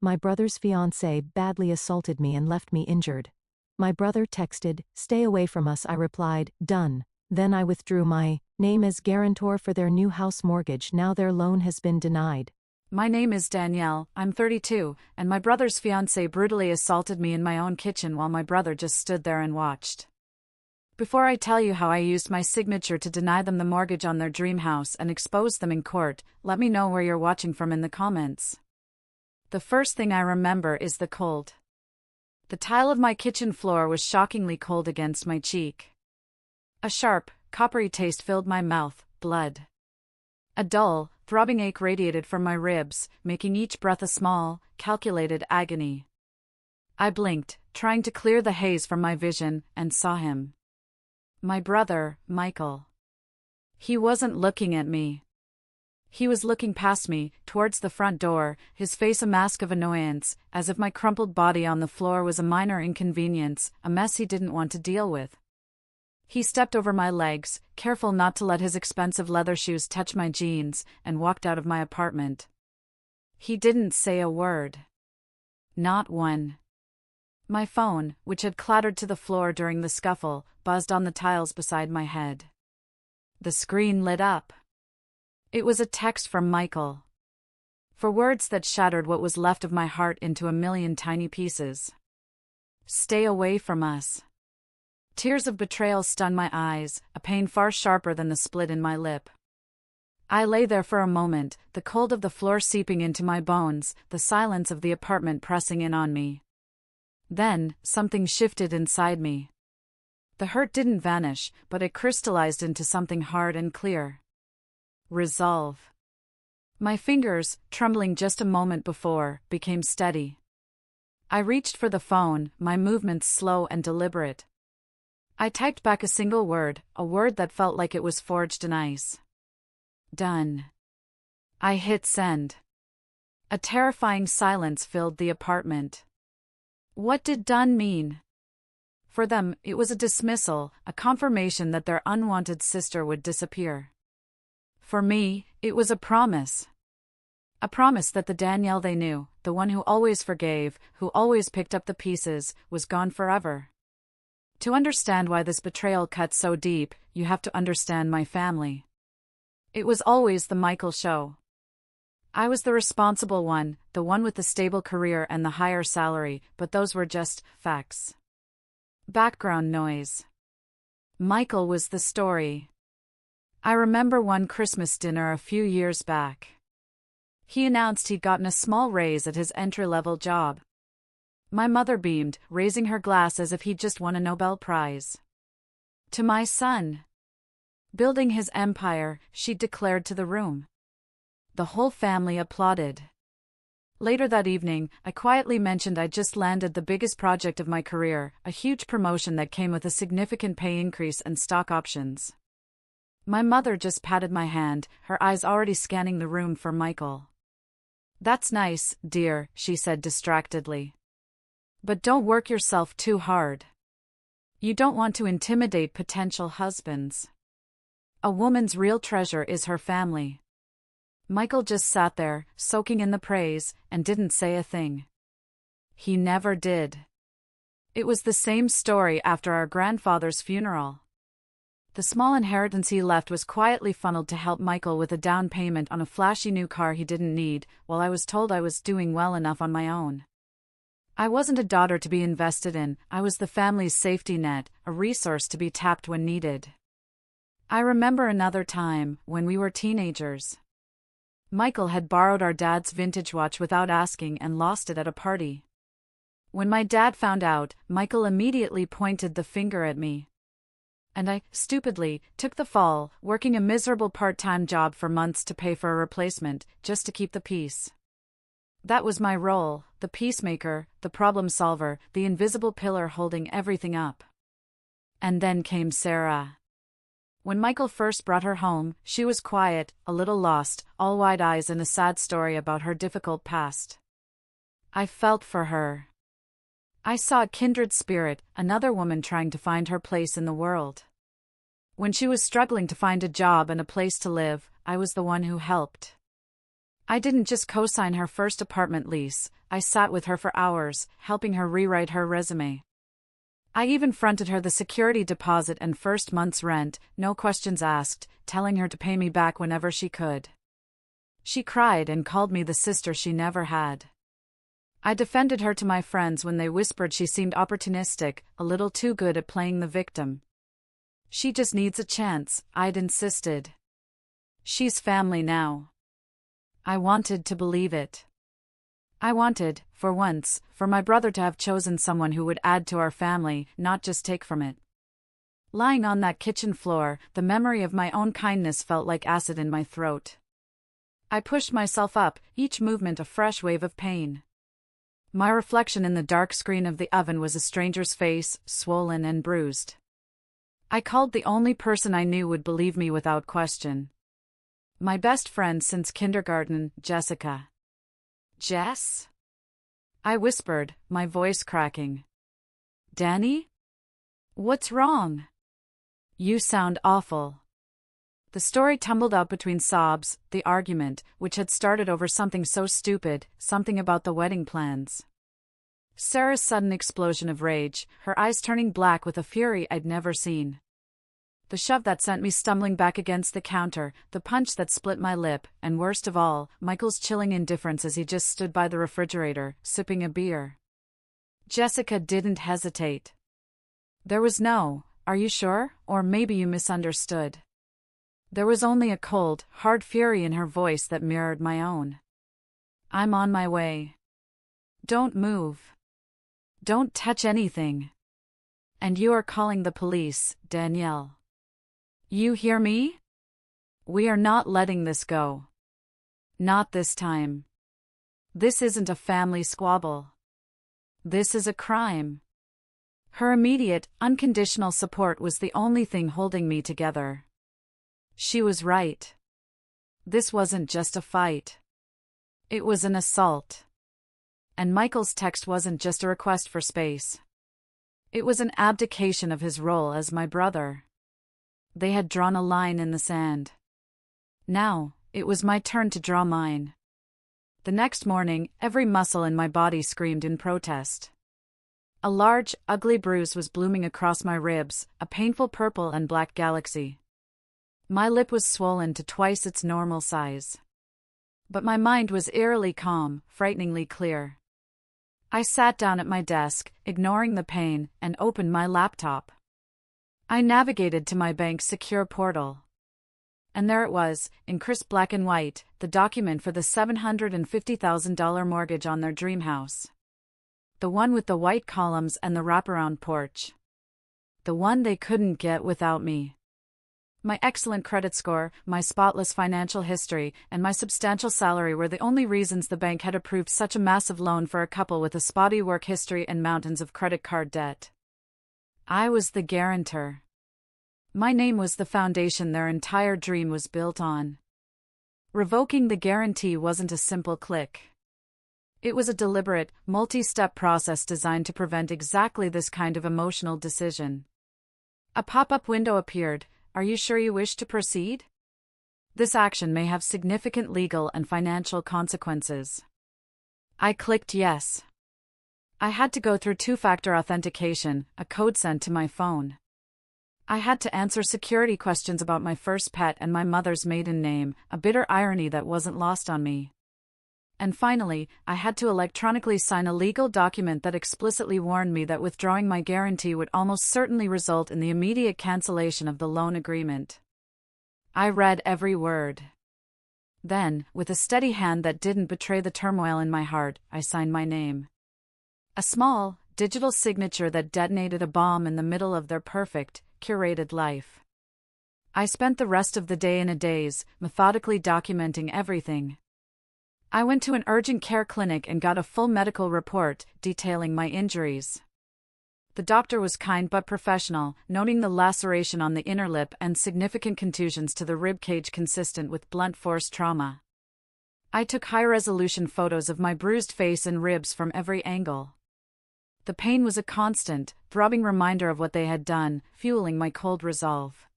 My brother's fiancée badly assaulted me and left me injured. My brother texted, "Stay away from us." I replied, "Done." Then I withdrew my name as guarantor for their new house mortgage. Now their loan has been denied. My name is Danielle, I'm 32, and my brother's fiancée brutally assaulted me in my own kitchen while my brother just stood there and watched. Before I tell you how I used my signature to deny them the mortgage on their dream house and expose them in court, let me know where you're watching from in the comments. The first thing I remember is the cold. The tile of my kitchen floor was shockingly cold against my cheek. A sharp, coppery taste filled my mouth, blood. A dull, throbbing ache radiated from my ribs, making each breath a small, calculated agony. I blinked, trying to clear the haze from my vision, and saw him. My brother, Michael. He wasn't looking at me. He was looking past me, towards the front door, his face a mask of annoyance, as if my crumpled body on the floor was a minor inconvenience, a mess he didn't want to deal with. He stepped over my legs, careful not to let his expensive leather shoes touch my jeans, and walked out of my apartment. He didn't say a word. Not one. My phone, which had clattered to the floor during the scuffle, buzzed on the tiles beside my head. The screen lit up. It was a text from Michael. For words that shattered what was left of my heart into a million tiny pieces. Stay away from us. Tears of betrayal stung my eyes, a pain far sharper than the split in my lip. I lay there for a moment, the cold of the floor seeping into my bones, the silence of the apartment pressing in on me. Then, something shifted inside me. The hurt didn't vanish, but it crystallized into something hard and clear. Resolve. My fingers, trembling just a moment before, became steady. I reached for the phone, my movements slow and deliberate. I typed back a single word, a word that felt like it was forged in ice. Done. I hit send. A terrifying silence filled the apartment. What did done mean? For them, it was a dismissal, a confirmation that their unwanted sister would disappear. For me, it was a promise. A promise that the Danielle they knew, the one who always forgave, who always picked up the pieces, was gone forever. To understand why this betrayal cut so deep, you have to understand my family. It was always the Michael show. I was the responsible one, the one with the stable career and the higher salary, but those were just facts. Background noise. Michael was the story. I remember one Christmas dinner a few years back. He announced he'd gotten a small raise at his entry-level job. My mother beamed, raising her glass as if he'd just won a Nobel Prize. To my son. Building his empire, she declared to the room. The whole family applauded. Later that evening, I quietly mentioned I'd just landed the biggest project of my career, a huge promotion that came with a significant pay increase and stock options. My mother just patted my hand, her eyes already scanning the room for Michael. "That's nice, dear," she said distractedly. "But don't work yourself too hard. You don't want to intimidate potential husbands. A woman's real treasure is her family." Michael just sat there, soaking in the praise, and didn't say a thing. He never did. It was the same story after our grandfather's funeral. The small inheritance he left was quietly funneled to help Michael with a down payment on a flashy new car he didn't need, while I was told I was doing well enough on my own. I wasn't a daughter to be invested in, I was the family's safety net, a resource to be tapped when needed. I remember another time, when we were teenagers. Michael had borrowed our dad's vintage watch without asking and lost it at a party. When my dad found out, Michael immediately pointed the finger at me. And I, stupidly, took the fall, working a miserable part-time job for months to pay for a replacement, just to keep the peace. That was my role, the peacemaker, the problem solver, the invisible pillar holding everything up. And then came Sarah. When Michael first brought her home, she was quiet, a little lost, all wide eyes and a sad story about her difficult past. I felt for her. I saw a kindred spirit, another woman trying to find her place in the world. When she was struggling to find a job and a place to live, I was the one who helped. I didn't just co-sign her first apartment lease, I sat with her for hours, helping her rewrite her resume. I even fronted her the security deposit and first month's rent, no questions asked, telling her to pay me back whenever she could. She cried and called me the sister she never had. I defended her to my friends when they whispered she seemed opportunistic, a little too good at playing the victim. She just needs a chance, I'd insisted. She's family now. I wanted to believe it. I wanted, for once, for my brother to have chosen someone who would add to our family, not just take from it. Lying on that kitchen floor, the memory of my own kindness felt like acid in my throat. I pushed myself up, each movement a fresh wave of pain. My reflection in the dark screen of the oven was a stranger's face, swollen and bruised. I called the only person I knew would believe me without question. My best friend since kindergarten, Jessica. Jess? I whispered, my voice cracking. Danny? What's wrong? You sound awful. The story tumbled out between sobs, the argument, which had started over something so stupid, something about the wedding plans. Sarah's sudden explosion of rage, her eyes turning black with a fury I'd never seen. The shove that sent me stumbling back against the counter, the punch that split my lip, and worst of all, Michael's chilling indifference as he just stood by the refrigerator, sipping a beer. Jessica didn't hesitate. There was no, "Are you sure?" or "Maybe you misunderstood." There was only a cold, hard fury in her voice that mirrored my own. "I'm on my way. Don't move. Don't touch anything. And you are calling the police, Danielle. You hear me? We are not letting this go. Not this time. This isn't a family squabble. This is a crime." Her immediate, unconditional support was the only thing holding me together. She was right. This wasn't just a fight. It was an assault. And Michael's text wasn't just a request for space. It was an abdication of his role as my brother. They had drawn a line in the sand. Now, it was my turn to draw mine. The next morning, every muscle in my body screamed in protest. A large, ugly bruise was blooming across my ribs, a painful purple and black galaxy. My lip was swollen to twice its normal size. But my mind was eerily calm, frighteningly clear. I sat down at my desk, ignoring the pain, and opened my laptop. I navigated to my bank's secure portal. And there it was, in crisp black and white, the document for the $750,000 mortgage on their dream house. The one with the white columns and the wraparound porch. The one they couldn't get without me. My excellent credit score, my spotless financial history, and my substantial salary were the only reasons the bank had approved such a massive loan for a couple with a spotty work history and mountains of credit card debt. I was the guarantor. My name was the foundation their entire dream was built on. Revoking the guarantee wasn't a simple click. It was a deliberate, multi-step process designed to prevent exactly this kind of emotional decision. A pop-up window appeared. "Are you sure you wish to proceed? This action may have significant legal and financial consequences." I clicked yes. I had to go through two-factor authentication, a code sent to my phone. I had to answer security questions about my first pet and my mother's maiden name, a bitter irony that wasn't lost on me. And finally, I had to electronically sign a legal document that explicitly warned me that withdrawing my guarantee would almost certainly result in the immediate cancellation of the loan agreement. I read every word. Then, with a steady hand that didn't betray the turmoil in my heart, I signed my name. A small, digital signature that detonated a bomb in the middle of their perfect, curated life. I spent the rest of the day in a daze, methodically documenting everything. I went to an urgent care clinic and got a full medical report, detailing my injuries. The doctor was kind but professional, noting the laceration on the inner lip and significant contusions to the rib cage consistent with blunt force trauma. I took high-resolution photos of my bruised face and ribs from every angle. The pain was a constant, throbbing reminder of what they had done, fueling my cold resolve.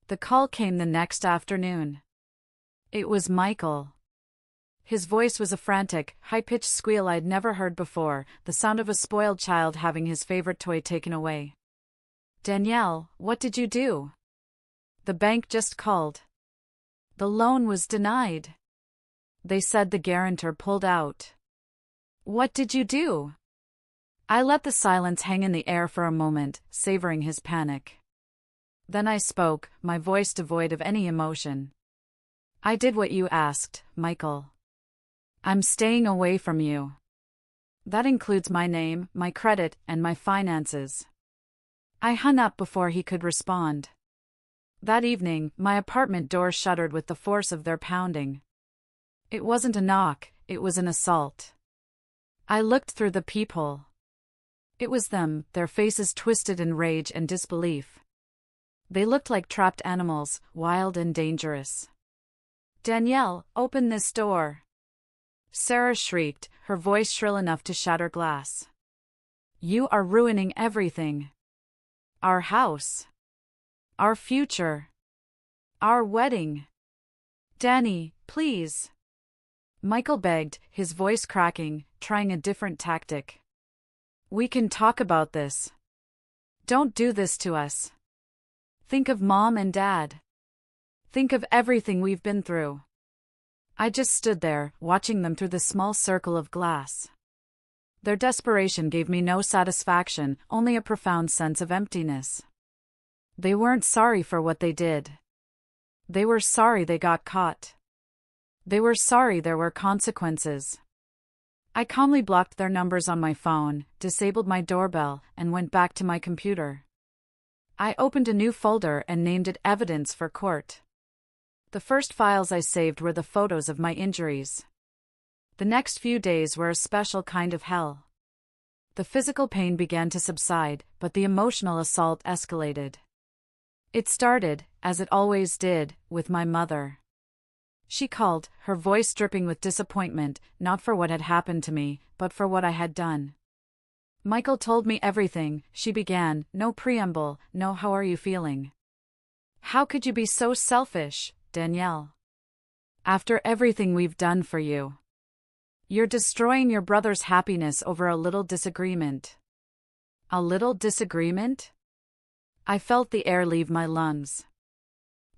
The call came the next afternoon. It was Michael. His voice was a frantic, high-pitched squeal I'd never heard before, the sound of a spoiled child having his favorite toy taken away. Danielle, what did you do? The bank just called. The loan was denied. They said the guarantor pulled out. What did you do? I let the silence hang in the air for a moment, savoring his panic. Then I spoke, my voice devoid of any emotion. I did what you asked, Michael. I'm staying away from you. That includes my name, my credit, and my finances. I hung up before he could respond. That evening, my apartment door shuddered with the force of their pounding. It wasn't a knock, it was an assault. I looked through the peephole. It was them, their faces twisted in rage and disbelief. They looked like trapped animals, wild and dangerous. Danielle, open this door. Sarah shrieked, her voice shrill enough to shatter glass. You are ruining everything. Our house. Our future. Our wedding. Danny, please. Michael begged, his voice cracking, trying a different tactic. We can talk about this. Don't do this to us. Think of Mom and Dad. Think of everything we've been through. I just stood there, watching them through the small circle of glass. Their desperation gave me no satisfaction, only a profound sense of emptiness. They weren't sorry for what they did. They were sorry they got caught. They were sorry there were consequences. I calmly blocked their numbers on my phone, disabled my doorbell, and went back to my computer. I opened a new folder and named it Evidence for Court. The first files I saved were the photos of my injuries. The next few days were a special kind of hell. The physical pain began to subside, but the emotional assault escalated. It started, as it always did, with my mother. She called, her voice dripping with disappointment, not for what had happened to me, but for what I had done. Michael told me everything, she began, no preamble, no how are you feeling. How could you be so selfish, Danielle? After everything we've done for you. You're destroying your brother's happiness over a little disagreement. A little disagreement? I felt the air leave my lungs.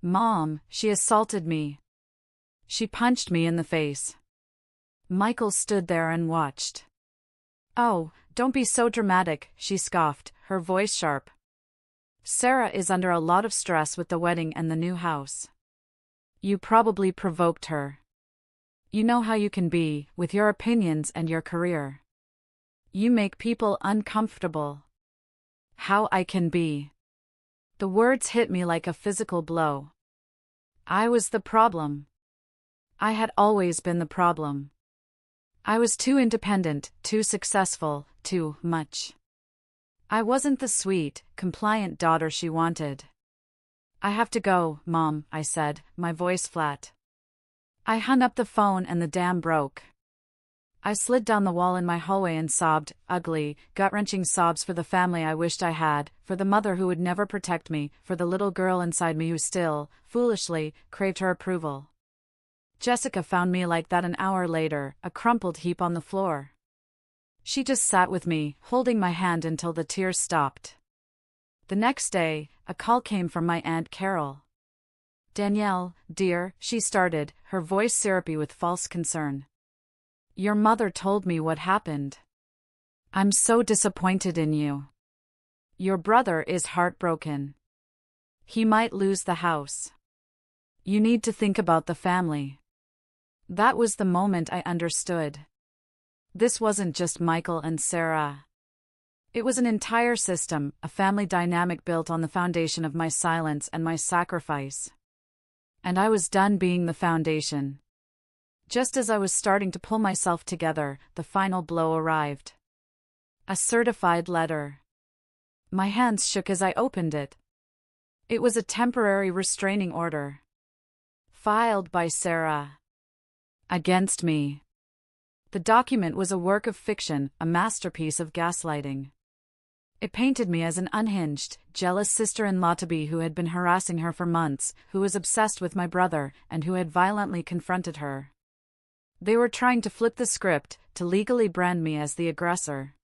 Mom, she assaulted me. She punched me in the face. Michael stood there and watched. Oh, don't be so dramatic, she scoffed, her voice sharp. Sarah is under a lot of stress with the wedding and the new house. You probably provoked her. You know how you can be, with your opinions and your career. You make people uncomfortable. How I can be. The words hit me like a physical blow. I was the problem. I had always been the problem. I was too independent, too successful, too much. I wasn't the sweet, compliant daughter she wanted. I have to go, Mom, I said, my voice flat. I hung up the phone and the dam broke. I slid down the wall in my hallway and sobbed, ugly, gut-wrenching sobs for the family I wished I had, for the mother who would never protect me, for the little girl inside me who still, foolishly, craved her approval. Jessica found me like that an hour later, a crumpled heap on the floor. She just sat with me, holding my hand until the tears stopped. The next day, a call came from my Aunt Carol. Danielle, dear, she started, her voice syrupy with false concern. Your mother told me what happened. I'm so disappointed in you. Your brother is heartbroken. He might lose the house. You need to think about the family. That was the moment I understood. This wasn't just Michael and Sarah. It was an entire system, a family dynamic built on the foundation of my silence and my sacrifice. And I was done being the foundation. Just as I was starting to pull myself together, the final blow arrived. A certified letter. My hands shook as I opened it. It was a temporary restraining order. Filed by Sarah. Against me. The document was a work of fiction, a masterpiece of gaslighting. It painted me as an unhinged, jealous sister-in-law-to-be who had been harassing her for months, who was obsessed with my brother, and who had violently confronted her. They were trying to flip the script, to legally brand me as the aggressor.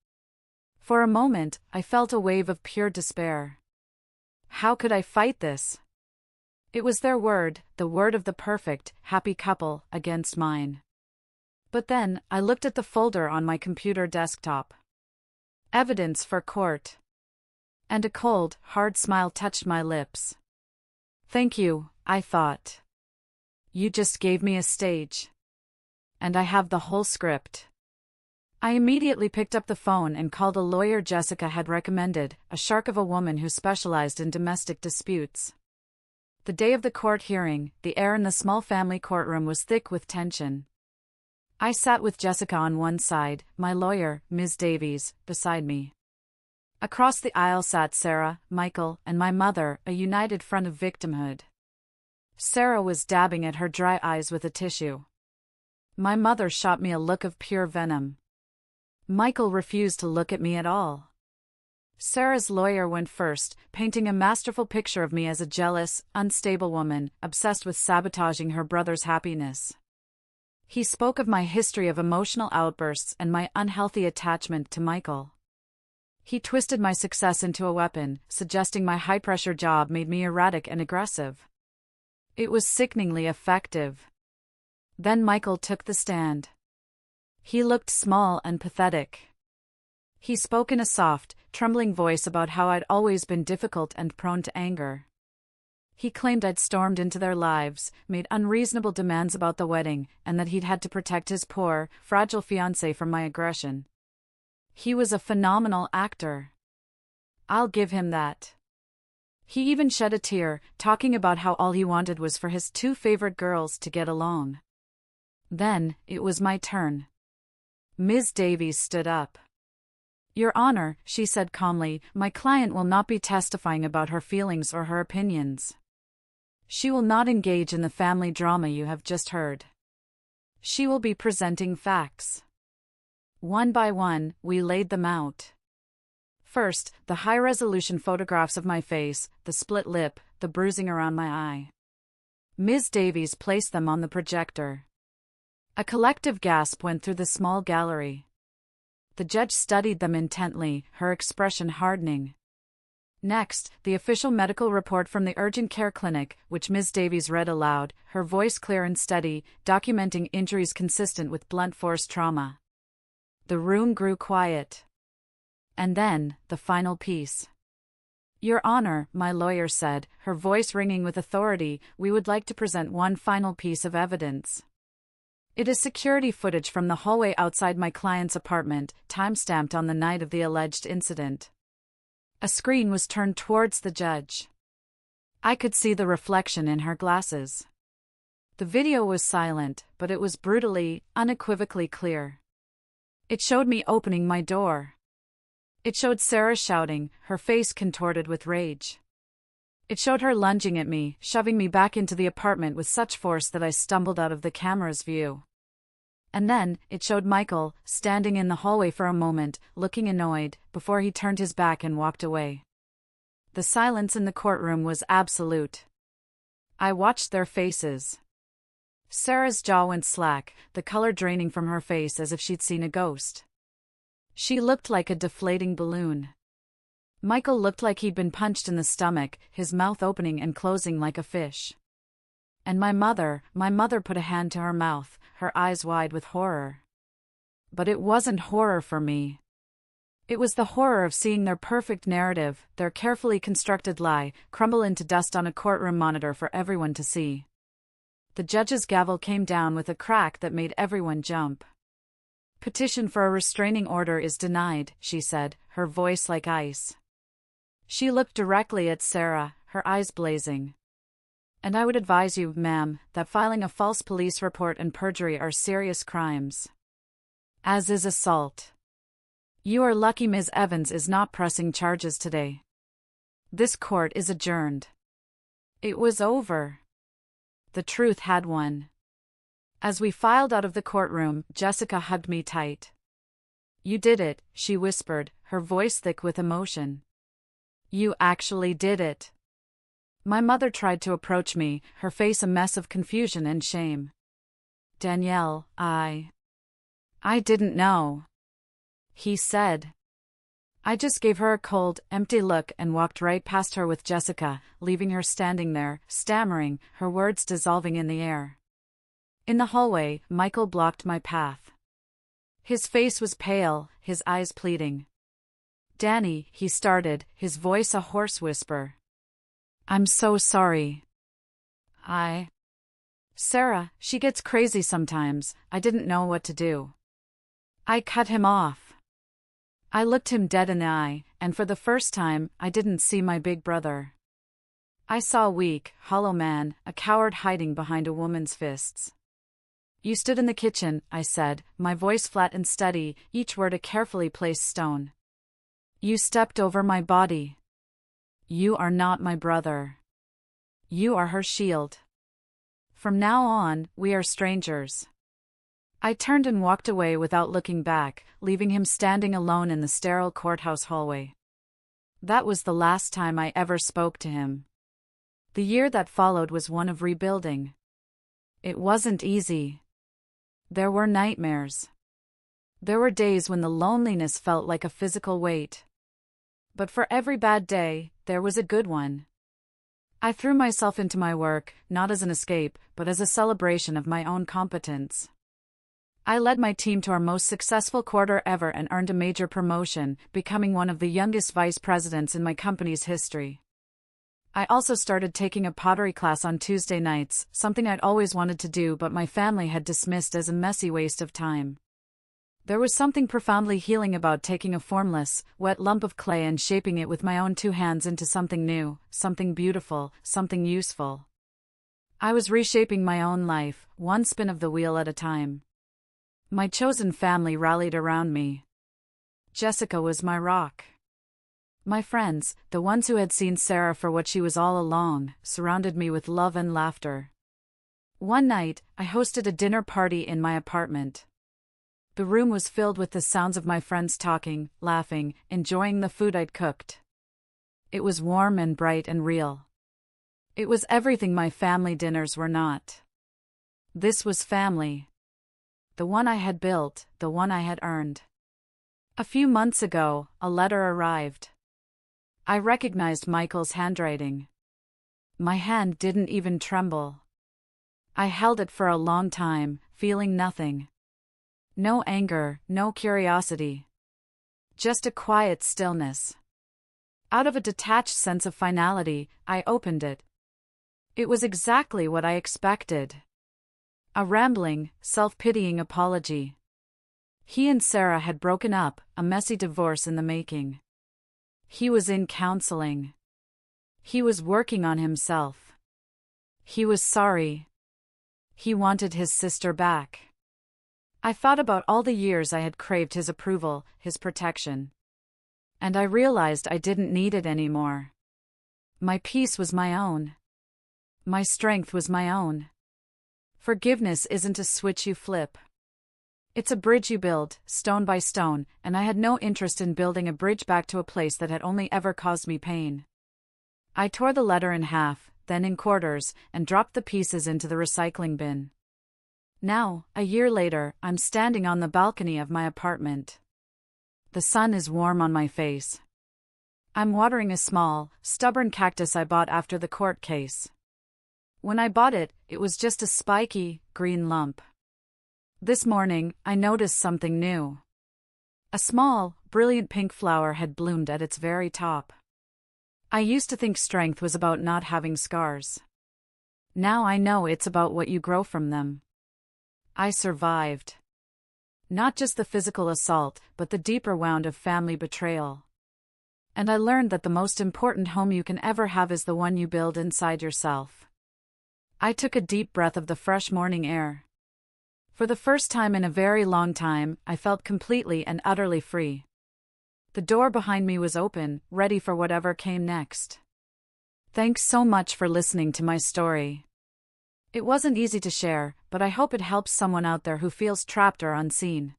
For a moment, I felt a wave of pure despair. How could I fight this? It was their word, the word of the perfect, happy couple, against mine. But then, I looked at the folder on my computer desktop. Evidence for court. And a cold, hard smile touched my lips. Thank you, I thought. You just gave me a stage. And I have the whole script. I immediately picked up the phone and called a lawyer Jessica had recommended, a shark of a woman who specialized in domestic disputes. The day of the court hearing, the air in the small family courtroom was thick with tension. I sat with Jessica on one side, my lawyer, Ms. Davies, beside me. Across the aisle sat Sarah, Michael, and my mother, a united front of victimhood. Sarah was dabbing at her dry eyes with a tissue. My mother shot me a look of pure venom. Michael refused to look at me at all. Sarah's lawyer went first, painting a masterful picture of me as a jealous, unstable woman, obsessed with sabotaging her brother's happiness. He spoke of my history of emotional outbursts and my unhealthy attachment to Michael. He twisted my success into a weapon, suggesting my high-pressure job made me erratic and aggressive. It was sickeningly effective. Then Michael took the stand. He looked small and pathetic. He spoke in a soft, trembling voice about how I'd always been difficult and prone to anger. He claimed I'd stormed into their lives, made unreasonable demands about the wedding, and that he'd had to protect his poor, fragile fiancée from my aggression. He was a phenomenal actor. I'll give him that. He even shed a tear, talking about how all he wanted was for his two favorite girls to get along. Then, it was my turn. Ms. Davies stood up. Your Honor, she said calmly, my client will not be testifying about her feelings or her opinions. She will not engage in the family drama you have just heard. She will be presenting facts. One by one, we laid them out. First, the high-resolution photographs of my face, the split lip, the bruising around my eye. Ms. Davies placed them on the projector. A collective gasp went through the small gallery. The judge studied them intently, her expression hardening. Next, the official medical report from the urgent care clinic, which Ms. Davies read aloud, her voice clear and steady, documenting injuries consistent with blunt force trauma. The room grew quiet. And then, the final piece. Your Honor, my lawyer said, her voice ringing with authority, we would like to present one final piece of evidence. It is security footage from the hallway outside my client's apartment, time-stamped on the night of the alleged incident. A screen was turned towards the judge. I could see the reflection in her glasses. The video was silent, but it was brutally, unequivocally clear. It showed me opening my door. It showed Sarah shouting, her face contorted with rage. It showed her lunging at me, shoving me back into the apartment with such force that I stumbled out of the camera's view. And then, it showed Michael, standing in the hallway for a moment, looking annoyed, before he turned his back and walked away. The silence in the courtroom was absolute. I watched their faces. Sarah's jaw went slack, the color draining from her face as if she'd seen a ghost. She looked like a deflating balloon. Michael looked like he'd been punched in the stomach, his mouth opening and closing like a fish. And my mother put a hand to her mouth, her eyes wide with horror. But it wasn't horror for me. It was the horror of seeing their perfect narrative, their carefully constructed lie, crumble into dust on a courtroom monitor for everyone to see. The judge's gavel came down with a crack that made everyone jump. Petition for a restraining order is denied, she said, her voice like ice. She looked directly at Sarah, her eyes blazing. And I would advise you, ma'am, that filing a false police report and perjury are serious crimes. As is assault. You are lucky Ms. Evans is not pressing charges today. This court is adjourned. It was over. The truth had won. As we filed out of the courtroom, Jessica hugged me tight. You did it, she whispered, her voice thick with emotion. You actually did it. My mother tried to approach me, her face a mess of confusion and shame. Danielle, I didn't know," he said. I just gave her a cold, empty look and walked right past her with Jessica, leaving her standing there, stammering, her words dissolving in the air. In the hallway, Michael blocked my path. His face was pale, his eyes pleading. "Danny," he started, his voice a hoarse whisper. "I'm so sorry. Sarah, she gets crazy sometimes, I didn't know what to do." I cut him off. I looked him dead in the eye, and for the first time, I didn't see my big brother. I saw a weak, hollow man, a coward hiding behind a woman's fists. "You stood in the kitchen," I said, my voice flat and steady, each word a carefully placed stone. "You stepped over my body. You are not my brother. You are her shield. From now on, we are strangers." I turned and walked away without looking back, leaving him standing alone in the sterile courthouse hallway. That was the last time I ever spoke to him. The year that followed was one of rebuilding. It wasn't easy. There were nightmares. There were days when the loneliness felt like a physical weight. But for every bad day, there was a good one. I threw myself into my work, not as an escape, but as a celebration of my own competence. I led my team to our most successful quarter ever and earned a major promotion, becoming one of the youngest vice presidents in my company's history. I also started taking a pottery class on Tuesday nights, something I'd always wanted to do but my family had dismissed as a messy waste of time. There was something profoundly healing about taking a formless, wet lump of clay and shaping it with my own two hands into something new, something beautiful, something useful. I was reshaping my own life, one spin of the wheel at a time. My chosen family rallied around me. Jessica was my rock. My friends, the ones who had seen Sarah for what she was all along, surrounded me with love and laughter. One night, I hosted a dinner party in my apartment. The room was filled with the sounds of my friends talking, laughing, enjoying the food I'd cooked. It was warm and bright and real. It was everything my family dinners were not. This was family. The one I had built, the one I had earned. A few months ago, a letter arrived. I recognized Michael's handwriting. My hand didn't even tremble. I held it for a long time, feeling nothing. No anger, no curiosity. Just a quiet stillness. Out of a detached sense of finality, I opened it. It was exactly what I expected. A rambling, self-pitying apology. He and Sarah had broken up, a messy divorce in the making. He was in counseling. He was working on himself. He was sorry. He wanted his sister back. I thought about all the years I had craved his approval, his protection. And I realized I didn't need it anymore. My peace was my own. My strength was my own. Forgiveness isn't a switch you flip. It's a bridge you build, stone by stone, and I had no interest in building a bridge back to a place that had only ever caused me pain. I tore the letter in half, then in quarters, and dropped the pieces into the recycling bin. Now, a year later, I'm standing on the balcony of my apartment. The sun is warm on my face. I'm watering a small, stubborn cactus I bought after the court case. When I bought it, it was just a spiky, green lump. This morning, I noticed something new. A small, brilliant pink flower had bloomed at its very top. I used to think strength was about not having scars. Now I know it's about what you grow from them. I survived. Not just the physical assault, but the deeper wound of family betrayal. And I learned that the most important home you can ever have is the one you build inside yourself. I took a deep breath of the fresh morning air. For the first time in a very long time, I felt completely and utterly free. The door behind me was open, ready for whatever came next. Thanks so much for listening to my story. It wasn't easy to share, but I hope it helps someone out there who feels trapped or unseen.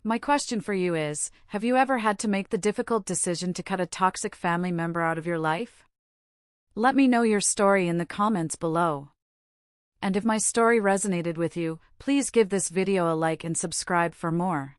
My question for you is, have you ever had to make the difficult decision to cut a toxic family member out of your life? Let me know your story in the comments below. And if my story resonated with you, please give this video a like and subscribe for more.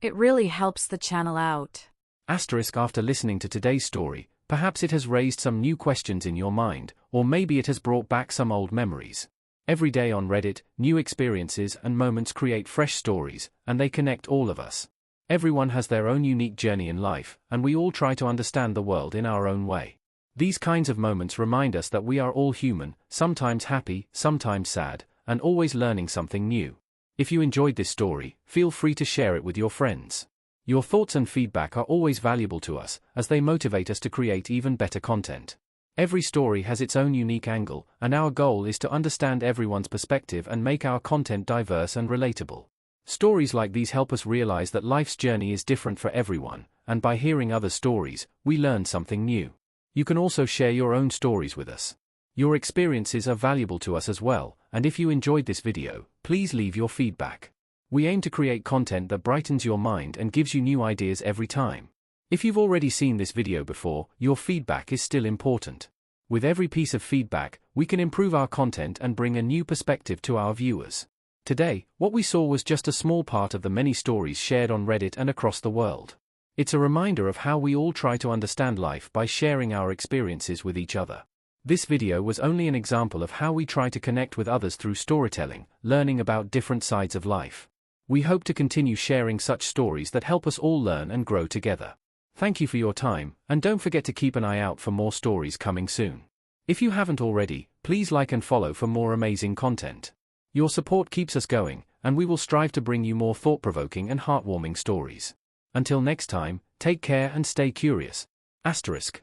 It really helps the channel out. After listening to today's story, perhaps it has raised some new questions in your mind, or maybe it has brought back some old memories. Every day on Reddit, new experiences and moments create fresh stories, and they connect all of us. Everyone has their own unique journey in life, and we all try to understand the world in our own way. These kinds of moments remind us that we are all human, sometimes happy, sometimes sad, and always learning something new. If you enjoyed this story, feel free to share it with your friends. Your thoughts and feedback are always valuable to us, as they motivate us to create even better content. Every story has its own unique angle, and our goal is to understand everyone's perspective and make our content diverse and relatable. Stories like these help us realize that life's journey is different for everyone, and by hearing other stories, we learn something new. You can also share your own stories with us. Your experiences are valuable to us as well, and if you enjoyed this video, please leave your feedback. We aim to create content that brightens your mind and gives you new ideas every time. If you've already seen this video before, your feedback is still important. With every piece of feedback, we can improve our content and bring a new perspective to our viewers. Today, what we saw was just a small part of the many stories shared on Reddit and across the world. It's a reminder of how we all try to understand life by sharing our experiences with each other. This video was only an example of how we try to connect with others through storytelling, learning about different sides of life. We hope to continue sharing such stories that help us all learn and grow together. Thank you for your time, and don't forget to keep an eye out for more stories coming soon. If you haven't already, please like and follow for more amazing content. Your support keeps us going, and we will strive to bring you more thought-provoking and heartwarming stories. Until next time, take care and stay curious. *.